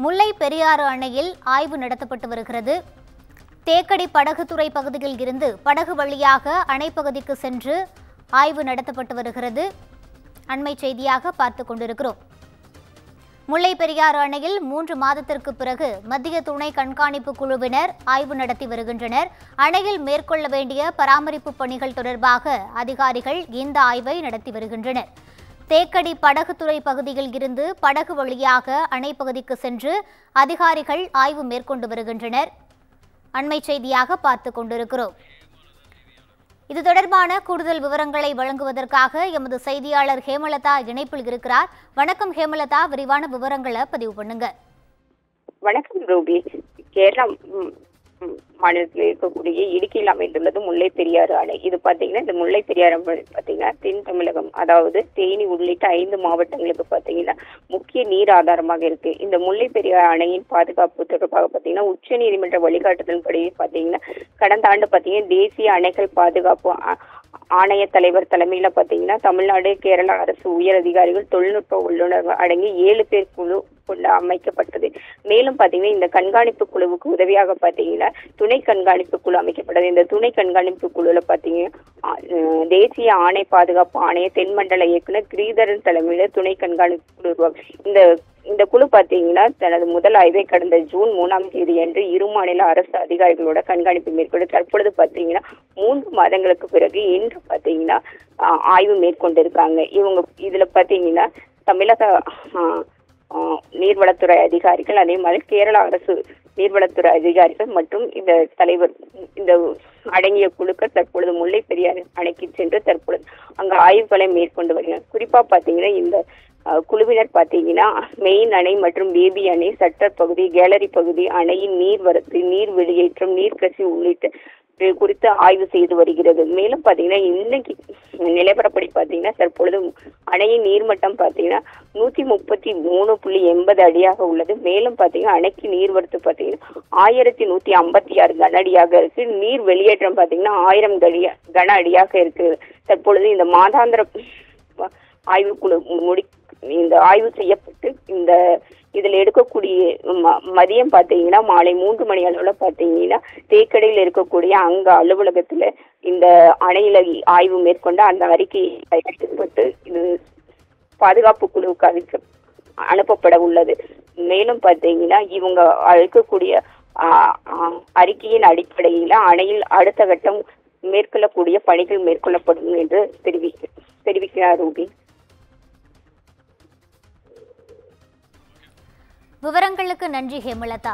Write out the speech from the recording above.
முல்லை பெரியாறு அணையில் ஆய்வு நடத்தப்பட்டு வருகிறது. தேக்கடி படகுத்துறை பகுதியில் இருந்து படகு வழியாக அணைப்பகுதிக்கு சென்று ஆய்வு நடத்தப்பட்டு வருகிறது. அண்மை செய்தியாக பார்த்துக் கொண்டிருக்கிறோம். முல்லை பெரியாறு அணையில் 3 மாதத்திற்கு பிறகு மத்திய துணை கண்காணிப்பு குழுவினர் ஆய்வு நடத்தி வருகின்றனர். அணையில் மேற்கொள்ள வேண்டிய பராமரிப்பு பணிகள் தொடர்பாக அதிகாரிகள் இந்த ஆய்வை நடத்தி வருகின்றனர். தேக்கடி படகுத்துறை பகுதியில் இருந்து படகு வழியாக அணைப்பகுதிக்கு சென்று அதிகாரிகள் ஆய்வு மேற்கொண்டு வருகின்றனர். அண்மை செய்தியாக பார்த்துக் கொண்டிருக்கிறோம். இது தொடர்பான கூடுதல் விவரங்களை வழங்குவதற்காக எமது செய்தியாளர் ஹேமலதா இணைப்பில் இருக்கிறார். வணக்கம் ஹேமலதா, விரிவான விவரங்களை பதிவு பண்ணுங்க. வணக்கம் ரூபி. கேரளா மாநிலத்தில் இருக்கக்கூடிய இடுக்கியில் அமைந்துள்ளது முல்லை பெரியாறு அணை. இது பாத்தீங்கன்னா இந்த முல்லை பெரியாறு பாத்தீங்கன்னா தென் தமிழகம், அதாவது தேனி உள்ளிட்ட 5 மாவட்டங்களுக்கு பாத்தீங்கன்னா முக்கிய நீர் ஆதாரமாக இருக்கு. இந்த முல்லை பெரியாறு அணையின் பாதுகாப்பு தொடர்பாக பாத்தீங்கன்னா உச்ச நீதிமன்ற வழிகாட்டுதல்படி பாத்தீங்கன்னா கடந்த ஆண்டு பாத்தீங்கன்னா தேசிய அணைகள் பாதுகாப்பு ஆணைய தலைவர் தலைமையில பாத்தீங்கன்னா தமிழ்நாடு, கேரளா அரசு உயர் அதிகாரிகள், தொழில்நுட்ப வல்லுநர்கள் அடங்கி 7 பேர் குழு கொண்டு அமைக்கப்பட்டது. மேலும் பாத்தீங்கன்னா இந்த கண்காணிப்பு குழுவுக்கு உதவியாக பாத்தீங்கன்னா துணை கண்காணிப்பு குழு அமைக்கப்பட்டது. இந்த துணை கண்காணிப்பு குழுல பாத்தீங்கன்னா தேசிய ஆணை பாதுகாப்பு ஆணைய தென்மண்டல இயக்குனர் கிரீதரன் தலைமையில துணை கண்காணிப்பு குழு இந்த குழு பாத்தீங்கன்னா தனது முதல் ஆய்வை கடந்த ஜூன் 3ஆம் தேதி அன்று 2 மாநில அரசு அதிகாரிகளோட கண்காணிப்பு மேற்கொண்டு தற்பொழுது பாத்தீங்கன்னா 3 மாதங்களுக்கு பிறகு இன்று பாத்தீங்கன்னா ஆய்வு மேற்கொண்டிருக்காங்க. இவங்க இதுல பாத்தீங்கன்னா தமிழக நீர்வளத்துறை அதிகாரிகள், அதே மாதிரி கேரளா அரசு நீர்வளத்துறை அதிகாரிகள் மற்றும் இந்த தலைவர் இந்த அடங்கிய குழுக்கள் தற்பொழுது முல்லை பெரியாறு அணைக்கு சென்று தற்பொழுது அங்க ஆய்வுகளை மேற்கொண்டு வருகிறார். குறிப்பா பாத்தீங்கன்னா இந்த குழுவினர் பாத்தீங்கன்னா மெயின் அணை மற்றும் பேபி அணை, சட்டர் பகுதி, கேலரி பகுதி, அணையின் நீர்வரத்து, நீர் வெளியேற்றம், நீர்க்கசி உள்ளிட்ட குறித்து ஆய்வு செய்து வருகிறது. மேலும் பாத்தீங்கன்னா இன்னைக்கு நிலவரப்படி பாத்தீங்கன்னா தற்பொழுது அணையின் நீர்மட்டம் பாத்தீங்கன்னா 133.80 அடியாக உள்ளது. மேலும் பாத்தீங்கன்னா அணைக்கு நீர்வரத்து பாத்தீங்கன்னா 1156 கன அடியாக இருக்கு. நீர் வெளியேற்றம் பாத்தீங்கன்னா 1000 கன அடியாக இருக்கு. தற்பொழுது இந்த மாதாந்திர ஆய்வுக்குழு இந்த ஆய்வு செய்யப்பட்டு இதுல எடுக்கக்கூடிய மதியம் பாத்தீங்கன்னா மாலை 3 மணி அளவுல பாத்தீங்கன்னா தேக்கடியில் இருக்கக்கூடிய அங்க அலுவலகத்துல இந்த அணையில ஆய்வு மேற்கொண்ட அந்த அறிக்கை தயாரிக்கப்பட்டு இது பாதுகாப்பு குழுவுக்கு அனுப்பப்பட உள்ளது. மேலும் பாத்தீங்கன்னா இவங்க அளிக்கக்கூடிய அறிக்கையின் அடிப்படையில அணையில் அடுத்த கட்டம் மேற்கொள்ளக்கூடிய பணிகள் மேற்கொள்ளப்படும் என்று தெரிவிக்கிறார் ரூபி. விவரங்களுக்கு நன்றி ஹேமலதா.